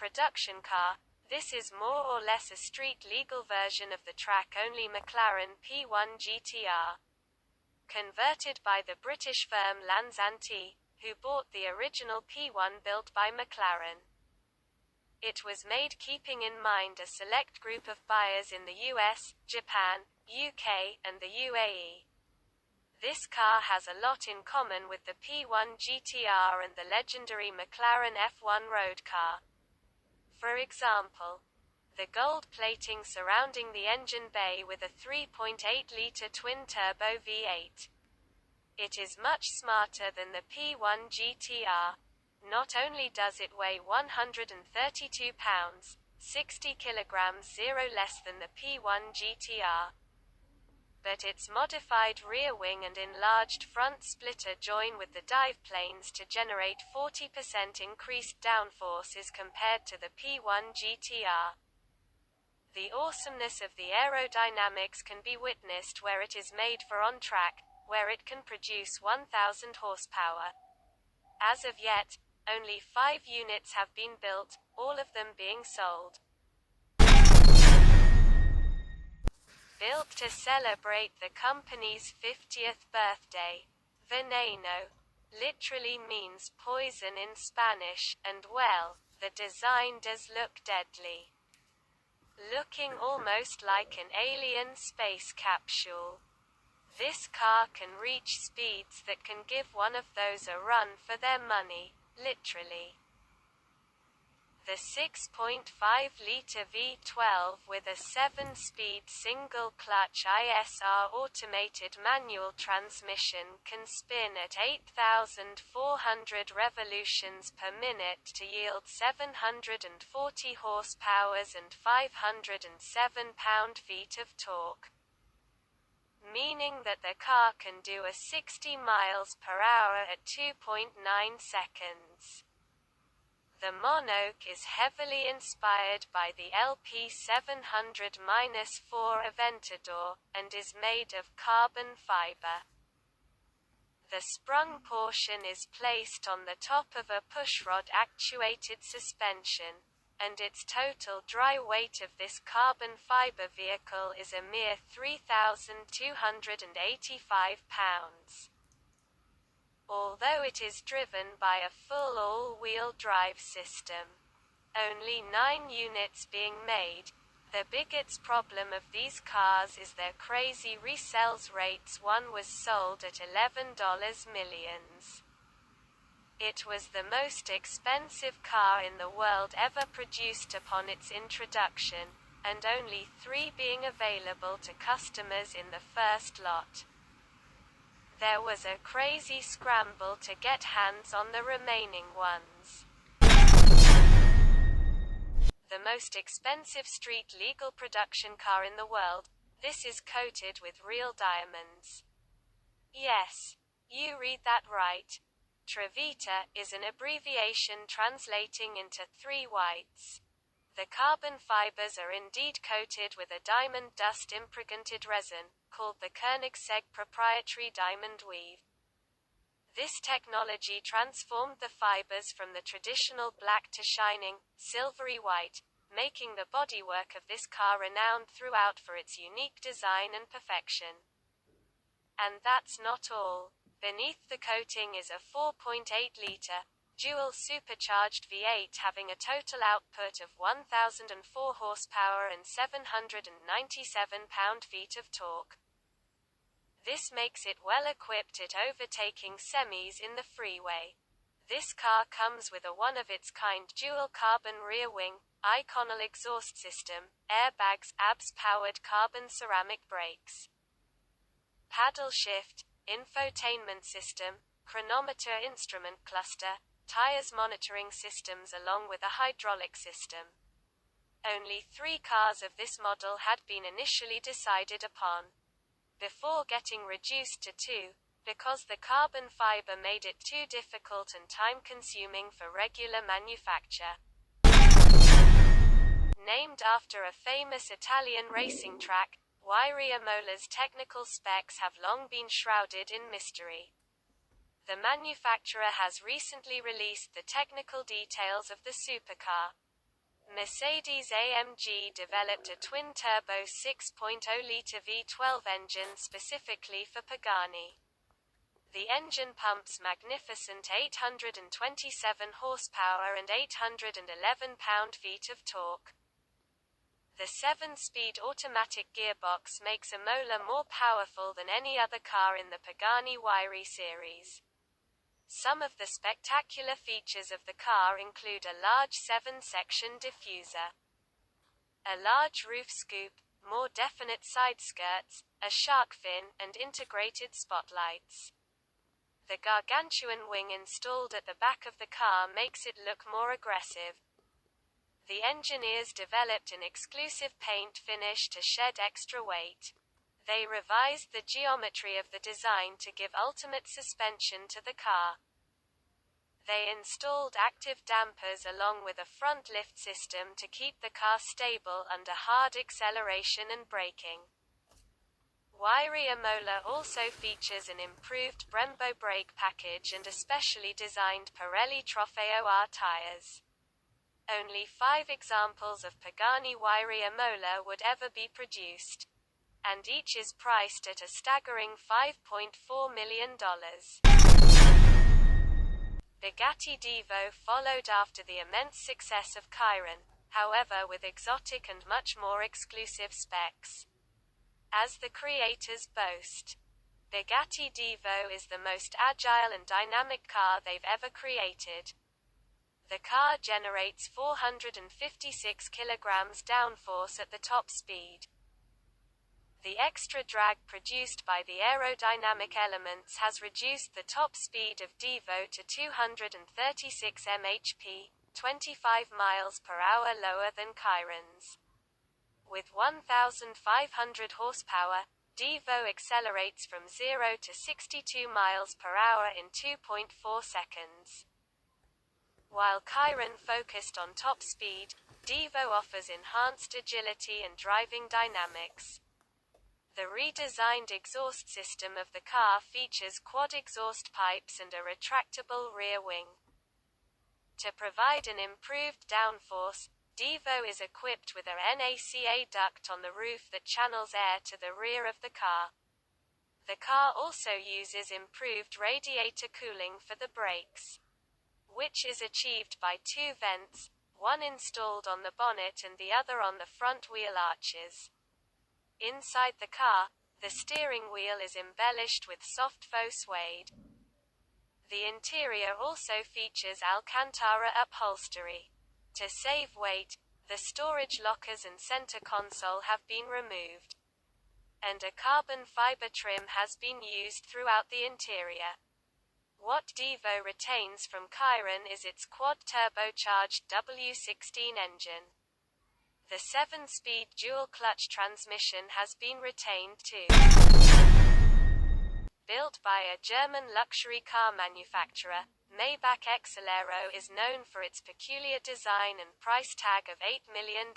production car, this is more or less a street-legal version of the track-only McLaren P1 GTR. Converted by the British firm Lanzanti, who bought the original P1 built by McLaren. It was made keeping in mind a select group of buyers in the US, Japan, UK, and the UAE. This car has a lot in common with the P1 GTR and the legendary McLaren F1 road car. For example, the gold plating surrounding the engine bay with a 3.8-litre twin-turbo V8. It is much smarter than the P1 GTR. Not only does it weigh 132 pounds, 60 kilograms, 0 less than the P1 GTR, but its modified rear wing and enlarged front splitter join with the dive planes to generate 40% increased downforce as compared to the P1 GTR. The awesomeness of the aerodynamics can be witnessed where it is made for on-track, where it can produce 1,000 horsepower. As of yet, only 5 units have been built, all of them being sold. Built to celebrate the company's 50th birthday. Veneno literally means poison in Spanish, and well, the design does look deadly. Looking almost like an alien space capsule. This car can reach speeds that can give one of those a run for their money. Literally. The 6.5-litre V12 with a 7-speed single-clutch ISR automated manual transmission can spin at 8,400 revolutions per minute to yield 740 horsepower and 507 pound-feet of torque, meaning that the car can do a 60 miles per hour at 2.9 seconds. The monocoque is heavily inspired by the LP700-4 Aventador, and is made of carbon fiber. The sprung portion is placed on the top of a pushrod-actuated suspension, and its total dry weight of this carbon fiber vehicle is a mere 3,285 pounds. Although it is driven by a full all-wheel drive system, only 9 units being made, the biggest problem of these cars is their crazy resales rates. One was sold at $11 million. It was the most expensive car in the world ever produced upon its introduction, and only 3 being available to customers in the first lot. There was a crazy scramble to get hands on the remaining ones. The most expensive street-legal production car in the world, this is coated with real diamonds. Yes, you read that right. TREVITA is an abbreviation translating into 3 whites. The carbon fibers are indeed coated with a diamond dust impregnated resin, called the Koenigsegg proprietary diamond weave. This technology transformed the fibers from the traditional black to shining, silvery white, making the bodywork of this car renowned throughout for its unique design and perfection. And that's not all. Beneath the coating is a 4.8-litre, dual supercharged V8 having a total output of 1,004 horsepower and 797 pound-feet of torque. This makes it well equipped at overtaking semis in the freeway. This car comes with a one-of-its-kind dual carbon rear wing, Iconal exhaust system, airbags, ABS-powered carbon ceramic brakes, paddle shift, infotainment system, chronometer instrument cluster, tires monitoring systems along with a hydraulic system. Only 3 cars of this model had been initially decided upon, before getting reduced to 2, because the carbon fiber made it too difficult and time-consuming for regular manufacture. Named after a famous Italian racing track, IMOLA's technical specs have long been shrouded in mystery. The manufacturer has recently released the technical details of the supercar. Mercedes-AMG developed a twin-turbo 6.0-litre V12 engine specifically for Pagani. The engine pumps magnificent 827 horsepower and 811 pound-feet of torque. The 7-speed automatic gearbox makes IMOLA more powerful than any other car in the Pagani Huayra series. Some of the spectacular features of the car include a large 7-section diffuser, a large roof scoop, more definite side skirts, a shark fin, and integrated spotlights. The gargantuan wing installed at the back of the car makes it look more aggressive. The engineers developed an exclusive paint finish to shed extra weight. They revised the geometry of the design to give ultimate suspension to the car. They installed active dampers along with a front lift system to keep the car stable under hard acceleration and braking. Huayra IMOLA also features an improved Brembo brake package and a specially designed Pirelli Trofeo R tires. Only 5 examples of Pagani Huayra IMOLA would ever be produced, and each is priced at a staggering $5.4 million. Bugatti DIVO followed after the immense success of Chiron, however with exotic and much more exclusive specs. As the creators boast, Bugatti DIVO is the most agile and dynamic car they've ever created. The car generates 456 kilograms downforce at the top speed. The extra drag produced by the aerodynamic elements has reduced the top speed of DIVO to 236 mph, 25 miles per hour lower than Chiron's. With 1,500 horsepower, DIVO accelerates from 0 to 62 miles per hour in 2.4 seconds. While Chiron focused on top speed, DIVO offers enhanced agility and driving dynamics. The redesigned exhaust system of the car features quad exhaust pipes and a retractable rear wing. To provide an improved downforce, DIVO is equipped with a NACA duct on the roof that channels air to the rear of the car. The car also uses improved radiator cooling for the brakes, which is achieved by 2 vents, one installed on the bonnet and the other on the front wheel arches. Inside the car, the steering wheel is embellished with soft faux suede. The interior also features Alcantara upholstery. To save weight, the storage lockers and center console have been removed, and a carbon fiber trim has been used throughout the interior. What DIVO retains from Chiron is its quad-turbocharged W16 engine. The 7-speed dual-clutch transmission has been retained too. Built by a German luxury car manufacturer, Maybach EXELERO is known for its peculiar design and price tag of $8 million.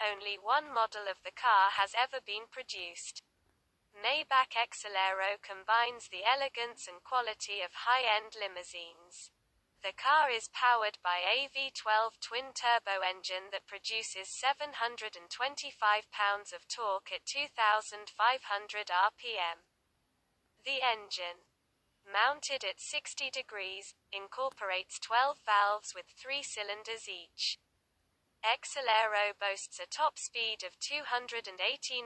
Only one model of the car has ever been produced. Maybach EXELERO combines the elegance and quality of high-end limousines. The car is powered by a V12 twin-turbo engine that produces 725 pounds of torque at 2,500 RPM. The engine, mounted at 60 degrees, incorporates 12 valves with 3 cylinders each. EXELERO boasts a top speed of 218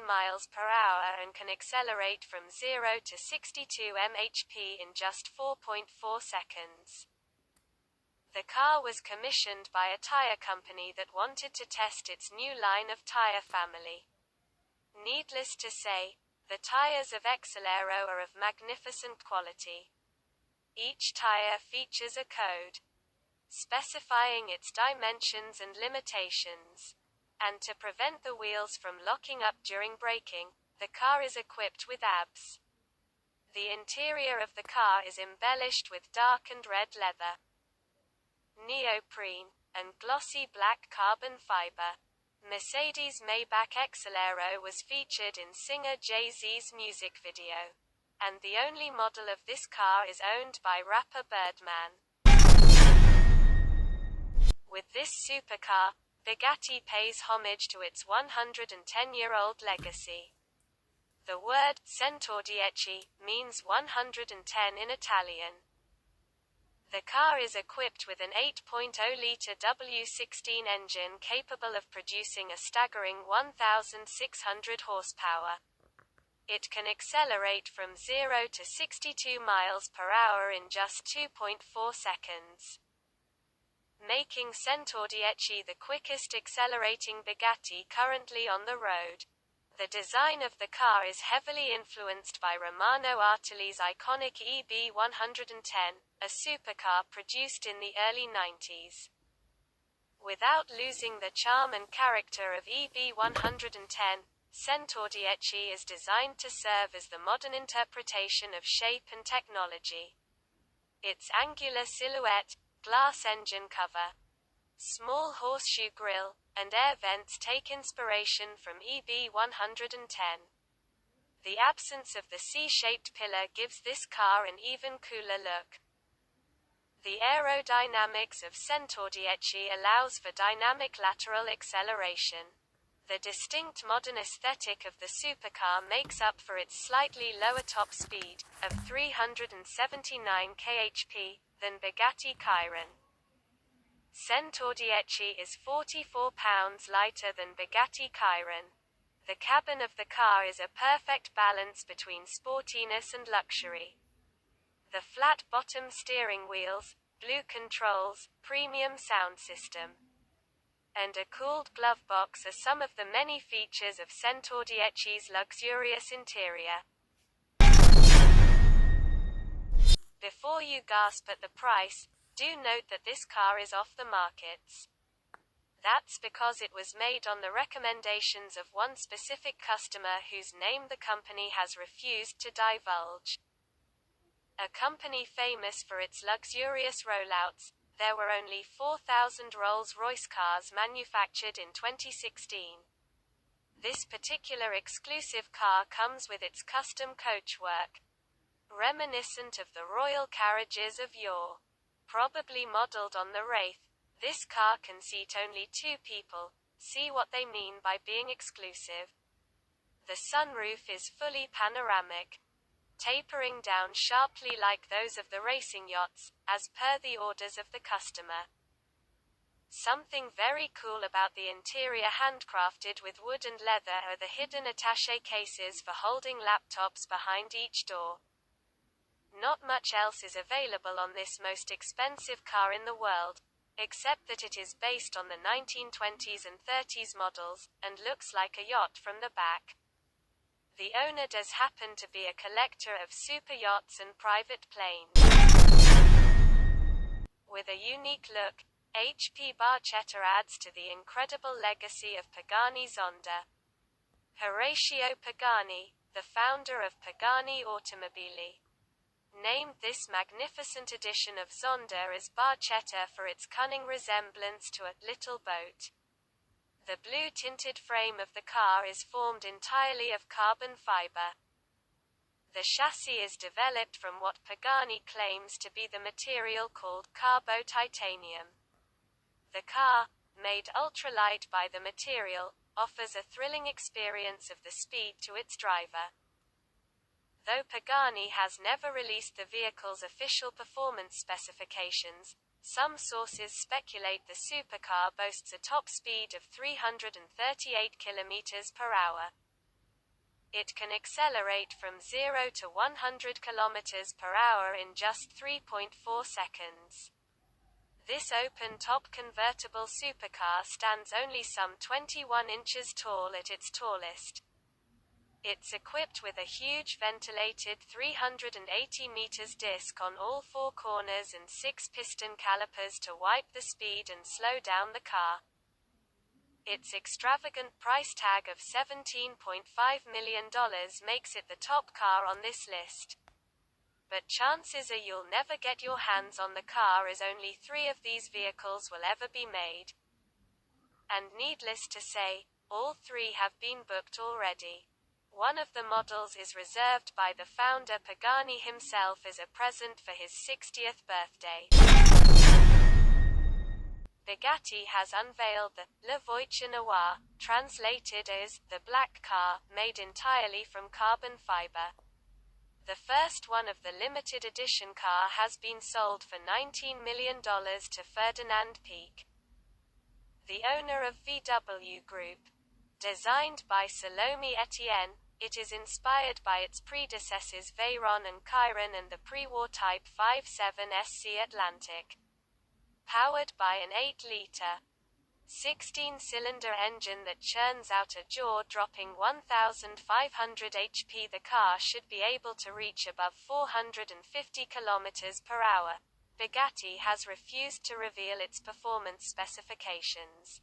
miles per hour and can accelerate from 0 to 62 mph in just 4.4 seconds. The car was commissioned by a tire company that wanted to test its new line of tire family. Needless to say, the tires of EXELERO are of magnificent quality. Each tire features a code specifying its dimensions and limitations. And to prevent the wheels from locking up during braking, the car is equipped with ABS. The interior of the car is embellished with dark and red leather, neoprene, and glossy black carbon fiber. Mercedes-Maybach EXELERO was featured in singer Jay-Z's music video, and the only model of this car is owned by rapper Birdman. With this supercar, Bugatti pays homage to its 110-year-old legacy. The word "CENTODIECI" means 110 in Italian. The car is equipped with an 8.0-litre W16 engine capable of producing a staggering 1,600 horsepower. It can accelerate from 0 to 62 miles per hour in just 2.4 seconds, making CENTODIECI the quickest accelerating Bugatti currently on the road. The design of the car is heavily influenced by Romano Artelli's iconic EB110, a supercar produced in the early 90s. Without losing the charm and character of EB110, CENTODIECI is designed to serve as the modern interpretation of shape and technology. Its angular silhouette, glass engine cover, small horseshoe grille, and air vents take inspiration from EB110. The absence of the C-shaped pillar gives this car an even cooler look. The aerodynamics of CENTODIECI allows for dynamic lateral acceleration. The distinct modern aesthetic of the supercar makes up for its slightly lower top speed, of 379 kHp, than Bugatti Chiron. CENTODIECI is 44 pounds lighter than Bugatti Chiron. The cabin of the car is a perfect balance between sportiness and luxury. The flat-bottom steering wheels, blue controls, premium sound system, and a cooled glove box are some of the many features of CENTODIECI's luxurious interior. Before you gasp at the price, do note that this car is off the markets. That's because it was made on the recommendations of one specific customer whose name the company has refused to divulge. A company famous for its luxurious rollouts, there were only 4,000 Rolls-Royce cars manufactured in 2016. This particular exclusive car comes with its custom coachwork, reminiscent of the royal carriages of yore. Probably modeled on the Wraith, this car can seat only 2 people. See what they mean by being exclusive. The sunroof is fully panoramic, tapering down sharply like those of the racing yachts, as per the orders of the customer. Something very cool about the interior, handcrafted with wood and leather, are the hidden attaché cases for holding laptops behind each door. Not much else is available on this most expensive car in the world, except that it is based on the 1920s and 30s models, and looks like a yacht from the back. The owner does happen to be a collector of super yachts and private planes. With a unique look, HP Barchetta adds to the incredible legacy of Pagani ZONDA. Horacio Pagani, the founder of Pagani Automobili, named this magnificent edition of ZONDA as Barchetta for its cunning resemblance to a little boat. The blue-tinted frame of the car is formed entirely of carbon fiber. The chassis is developed from what Pagani claims to be the material called carbo-titanium. The car, made ultralight by the material, offers a thrilling experience of the speed to its driver. Though Pagani has never released the vehicle's official performance specifications, some sources speculate the supercar boasts a top speed of 338 km per hour. It can accelerate from 0 to 100 km per hour in just 3.4 seconds. This open-top convertible supercar stands only some 21 inches tall at its tallest. It's equipped with a huge ventilated 380 meters disc on all 4 corners and 6 piston calipers to wipe the speed and slow down the car. Its extravagant price tag of $17.5 million makes it the top car on this list. But chances are you'll never get your hands on the car, as only 3 of these vehicles will ever be made. And needless to say, all 3 have been booked already. One of the models is reserved by the founder Pagani himself as a present for his 60th birthday. Bugatti has unveiled the Le Voiture Noir, translated as the Black Car, made entirely from carbon fiber. The first one of the limited edition car has been sold for $19 million to Ferdinand Peake, the owner of VW Group. Designed by Salome Etienne, it is inspired by its predecessors Veyron and Chiron and the pre-war Type 57 SC Atlantic. Powered by an 8-liter, 16-cylinder engine that churns out a jaw-dropping 1,500 HP, the car should be able to reach above 450 km per hour. Bugatti has refused to reveal its performance specifications.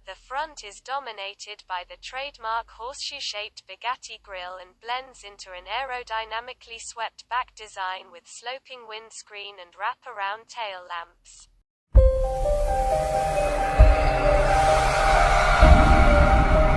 The front is dominated by the trademark horseshoe-shaped Bugatti grille and blends into an aerodynamically swept-back design with sloping windscreen and wrap-around tail lamps.